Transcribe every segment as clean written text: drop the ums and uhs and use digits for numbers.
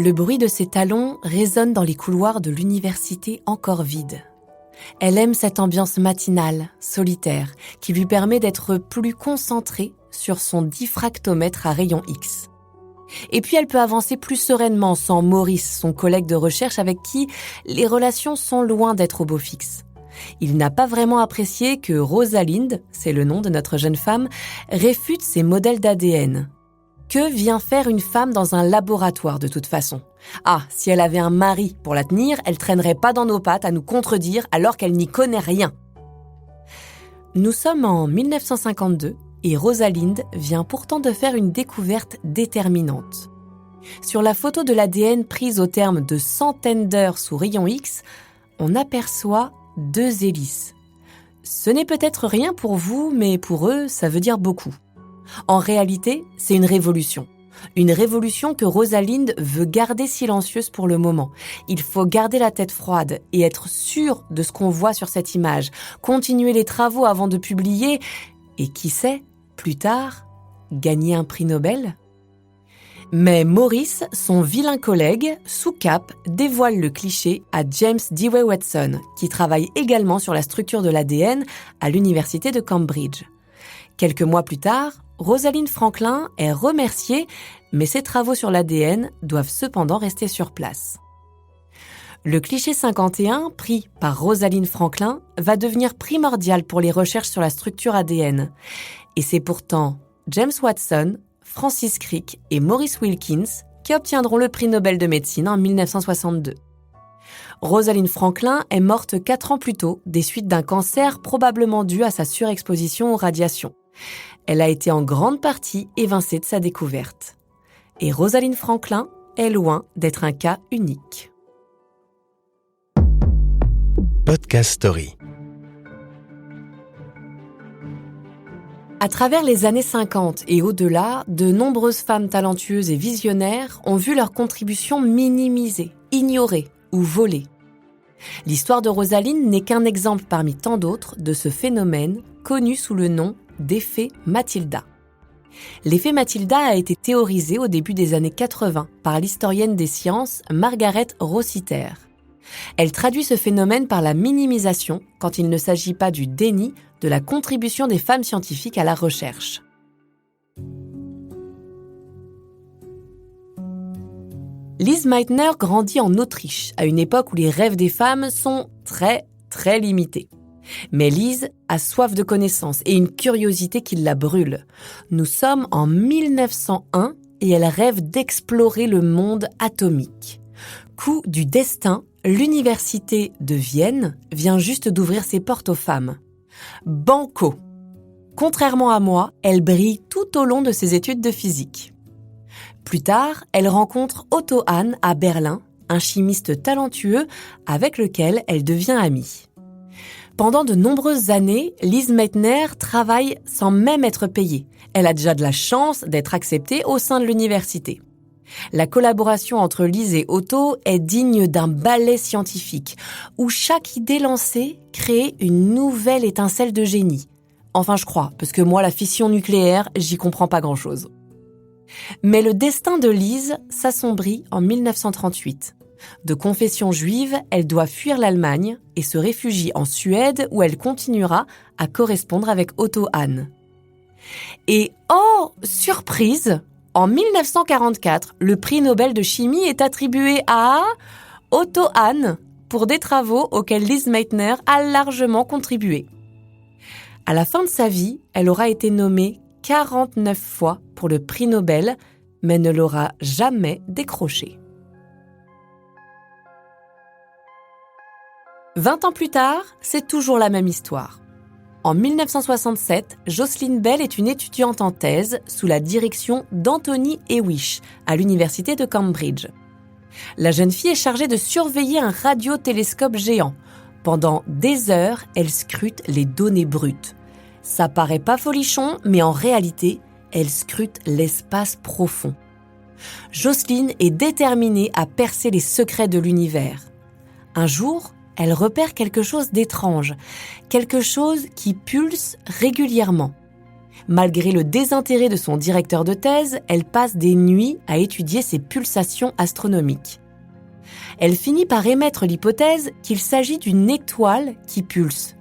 Le bruit de ses talons résonne dans les couloirs de l'université encore vide. Elle aime cette ambiance matinale, solitaire, qui lui permet d'être plus concentrée sur son diffractomètre à rayon X. Et puis elle peut avancer plus sereinement sans Maurice, son collègue de recherche avec qui les relations sont loin d'être au beau fixe. Il n'a pas vraiment apprécié que Rosalind, c'est le nom de notre jeune femme, réfute ses modèles d'ADN. Que vient faire une femme dans un laboratoire de toute façon ? Ah, si elle avait un mari pour la tenir, elle traînerait pas dans nos pattes à nous contredire alors qu'elle n'y connaît rien. Nous sommes en 1952 et Rosalind vient pourtant de faire une découverte déterminante. Sur la photo de l'ADN prise au terme de centaines d'heures sous rayon X, on aperçoit 2 hélices. Ce n'est peut-être rien pour vous, mais pour eux, ça veut dire beaucoup. En réalité, c'est une révolution. Une révolution que Rosalind veut garder silencieuse pour le moment. Il faut garder la tête froide et être sûr de ce qu'on voit sur cette image. Continuer les travaux avant de publier et qui sait, plus tard, gagner un prix Nobel ? Mais Maurice, son vilain collègue, sous cap, dévoile le cliché à James Dewey Watson, qui travaille également sur la structure de l'ADN à l'université de Cambridge. Quelques mois plus tard, Rosalind Franklin est remerciée, mais ses travaux sur l'ADN doivent cependant rester sur place. Le cliché 51, pris par Rosalind Franklin, va devenir primordial pour les recherches sur la structure ADN. Et c'est pourtant James Watson, Francis Crick et Maurice Wilkins qui obtiendront le prix Nobel de médecine en 1962. Rosalind Franklin est morte 4 ans plus tôt des suites d'un cancer probablement dû à sa surexposition aux radiations. Elle a été en grande partie évincée de sa découverte. Et Rosalind Franklin est loin d'être un cas unique. Podcast Story. À travers les années 50 et au-delà, de nombreuses femmes talentueuses et visionnaires ont vu leur contribution minimisée, ignorée ou volée. L'histoire de Rosalind n'est qu'un exemple parmi tant d'autres de ce phénomène connu sous le nom d'effet Matilda. L'effet Matilda a été théorisé au début des années 80 par l'historienne des sciences Margaret Rossiter. Elle traduit ce phénomène par la minimisation quand il ne s'agit pas du déni de la contribution des femmes scientifiques à la recherche. Lise Meitner grandit en Autriche, à une époque où les rêves des femmes sont très limités. Mais Lise a soif de connaissances et une curiosité qui la brûle. Nous sommes en 1901 et elle rêve d'explorer le monde atomique. Coup du destin, l'université de Vienne vient juste d'ouvrir ses portes aux femmes. Banco! Contrairement à moi, elle brille tout au long de ses études de physique. Plus tard, elle rencontre Otto Hahn à Berlin, un chimiste talentueux avec lequel elle devient amie. Pendant de nombreuses années, Lise Meitner travaille sans même être payée. Elle a déjà de la chance d'être acceptée au sein de l'université. La collaboration entre Lise et Otto est digne d'un ballet scientifique, où chaque idée lancée crée une nouvelle étincelle de génie. Enfin, je crois, parce que moi, la fission nucléaire, j'y comprends pas grand-chose. Mais le destin de Lise s'assombrit en 1938. De confession juive, elle doit fuir l'Allemagne et se réfugie en Suède où elle continuera à correspondre avec Otto Hahn. Et oh, surprise, en 1944, le prix Nobel de chimie est attribué à Otto Hahn pour des travaux auxquels Lise Meitner a largement contribué. À la fin de sa vie, elle aura été nommée 49 fois pour le prix Nobel, mais ne l'aura jamais décroché. 20 ans plus tard, c'est toujours la même histoire. En 1967, Jocelyn Bell est une étudiante en thèse sous la direction d'Anthony Hewish à l'université de Cambridge. La jeune fille est chargée de surveiller un radiotélescope géant. Pendant des heures, elle scrute les données brutes. Ça paraît pas folichon, mais en réalité, elle scrute l'espace profond. Jocelyn est déterminée à percer les secrets de l'univers. Un jour, elle repère quelque chose d'étrange, quelque chose qui pulse régulièrement. Malgré le désintérêt de son directeur de thèse, elle passe des nuits à étudier ces pulsations astronomiques. Elle finit par émettre l'hypothèse qu'il s'agit d'une étoile qui pulse.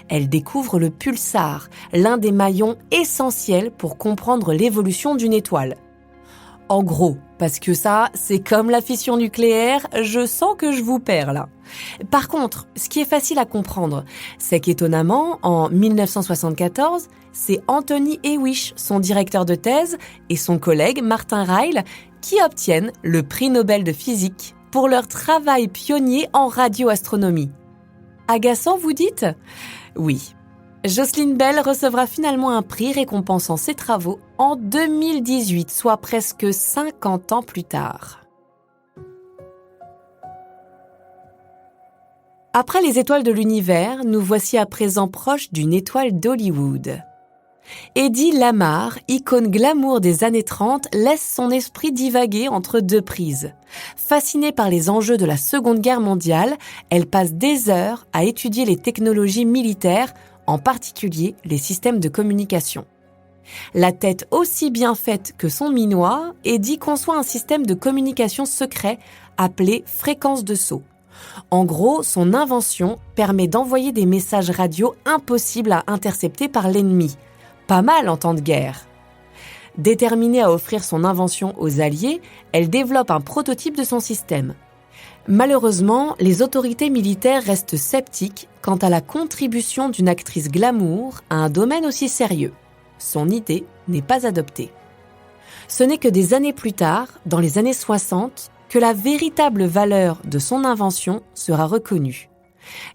Elle découvre le pulsar, l'un des maillons essentiels pour comprendre l'évolution d'une étoile. En gros, parce que ça, c'est comme la fission nucléaire, je sens que je vous perds là. Par contre, ce qui est facile à comprendre, c'est qu'étonnamment, en 1974, c'est Anthony Hewish, son directeur de thèse, et son collègue Martin Ryle, qui obtiennent le prix Nobel de physique pour leur travail pionnier en radioastronomie. Agaçant, vous dites ? Oui. Jocelyn Bell recevra finalement un prix récompensant ses travaux en 2018, soit presque 50 ans plus tard. Après les étoiles de l'univers, nous voici à présent proches d'une étoile d'Hollywood. Eddie Lamar, icône glamour des années 30, laisse son esprit divaguer entre deux prises. Fascinée par les enjeux de la Seconde Guerre mondiale, elle passe des heures à étudier les technologies militaires, en particulier les systèmes de communication. La tête aussi bien faite que son minois, Eddie conçoit un système de communication secret appelé fréquence de saut. En gros, son invention permet d'envoyer des messages radio impossibles à intercepter par l'ennemi. Pas mal en temps de guerre. Déterminée à offrir son invention aux Alliés, elle développe un prototype de son système. Malheureusement, les autorités militaires restent sceptiques quant à la contribution d'une actrice glamour à un domaine aussi sérieux. Son idée n'est pas adoptée. Ce n'est que des années plus tard, dans les années 60, que la véritable valeur de son invention sera reconnue.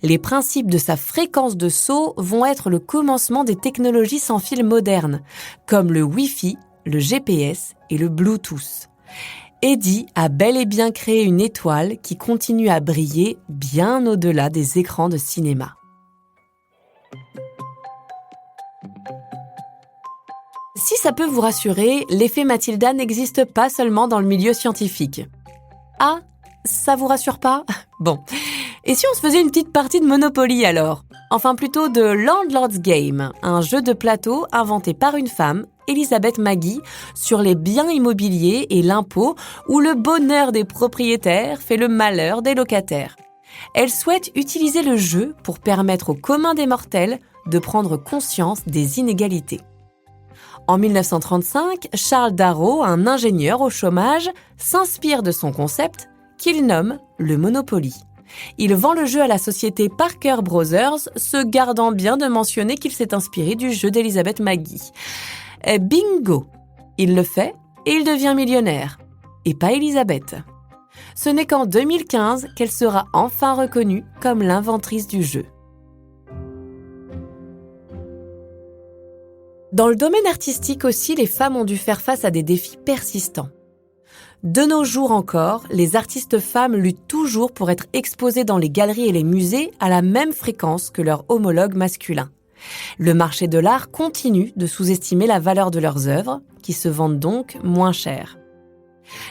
Les principes de sa fréquence de saut vont être le commencement des technologies sans fil modernes, comme le Wi-Fi, le GPS et le Bluetooth. Eddie a bel et bien créé une étoile qui continue à briller bien au-delà des écrans de cinéma. Si ça peut vous rassurer, l'effet Mathilda n'existe pas seulement dans le milieu scientifique. Ah, ça vous rassure pas ? Bon. Et si on se faisait une petite partie de Monopoly alors ? Enfin plutôt de Landlord's Game, un jeu de plateau inventé par une femme, Elizabeth Maggie, sur les biens immobiliers et l'impôt, où le bonheur des propriétaires fait le malheur des locataires. Elle souhaite utiliser le jeu pour permettre au commun des mortels de prendre conscience des inégalités. En 1935, Charles Darrow, un ingénieur au chômage, s'inspire de son concept qu'il nomme le Monopoly. Il vend le jeu à la société Parker Brothers, se gardant bien de mentionner qu'il s'est inspiré du jeu d'Elizabeth Maggie. Bingo! Il le fait et il devient millionnaire. Et pas Elizabeth. Ce n'est qu'en 2015 qu'elle sera enfin reconnue comme l'inventrice du jeu. Dans le domaine artistique aussi, les femmes ont dû faire face à des défis persistants. De nos jours encore, les artistes femmes luttent toujours pour être exposées dans les galeries et les musées à la même fréquence que leurs homologues masculins. Le marché de l'art continue de sous-estimer la valeur de leurs œuvres, qui se vendent donc moins cher.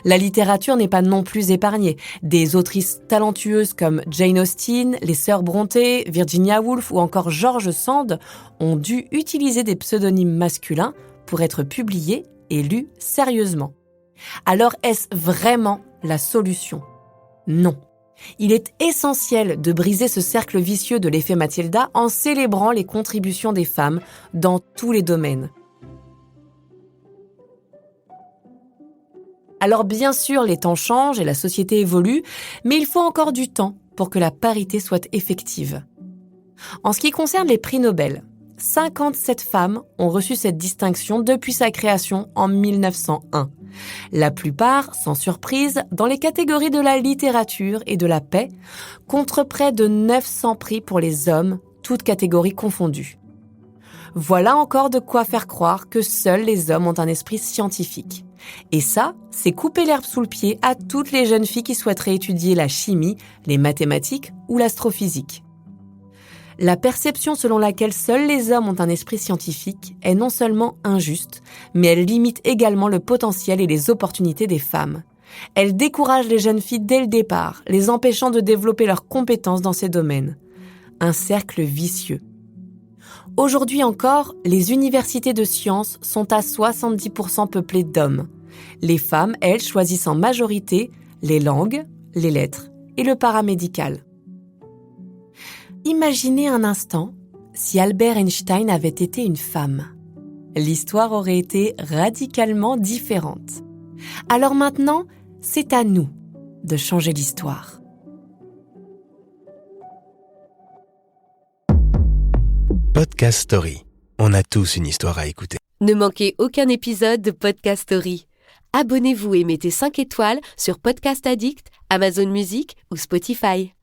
La littérature n'est pas non plus épargnée. Des autrices talentueuses comme Jane Austen, les sœurs Brontë, Virginia Woolf ou encore George Sand ont dû utiliser des pseudonymes masculins pour être publiés et lus sérieusement. Alors est-ce vraiment la solution ? Non. Il est essentiel de briser ce cercle vicieux de l'effet Mathilda en célébrant les contributions des femmes dans tous les domaines. Alors bien sûr, les temps changent et la société évolue, mais il faut encore du temps pour que la parité soit effective. En ce qui concerne les prix Nobel, 57 femmes ont reçu cette distinction depuis sa création en 1901. La plupart, sans surprise, dans les catégories de la littérature et de la paix, contre près de 900 prix pour les hommes, toutes catégories confondues. Voilà encore de quoi faire croire que seuls les hommes ont un esprit scientifique. Et ça, c'est couper l'herbe sous le pied à toutes les jeunes filles qui souhaiteraient étudier la chimie, les mathématiques ou l'astrophysique. La perception selon laquelle seuls les hommes ont un esprit scientifique est non seulement injuste, mais elle limite également le potentiel et les opportunités des femmes. Elle décourage les jeunes filles dès le départ, les empêchant de développer leurs compétences dans ces domaines. Un cercle vicieux. Aujourd'hui encore, les universités de sciences sont à 70% peuplées d'hommes. Les femmes, elles, choisissent en majorité les langues, les lettres et le paramédical. Imaginez un instant si Albert Einstein avait été une femme. L'histoire aurait été radicalement différente. Alors maintenant, c'est à nous de changer l'histoire. Podcast Story. On a tous une histoire à écouter. Ne manquez aucun épisode de Podcast Story. Abonnez-vous et mettez 5 étoiles sur Podcast Addict, Amazon Music ou Spotify.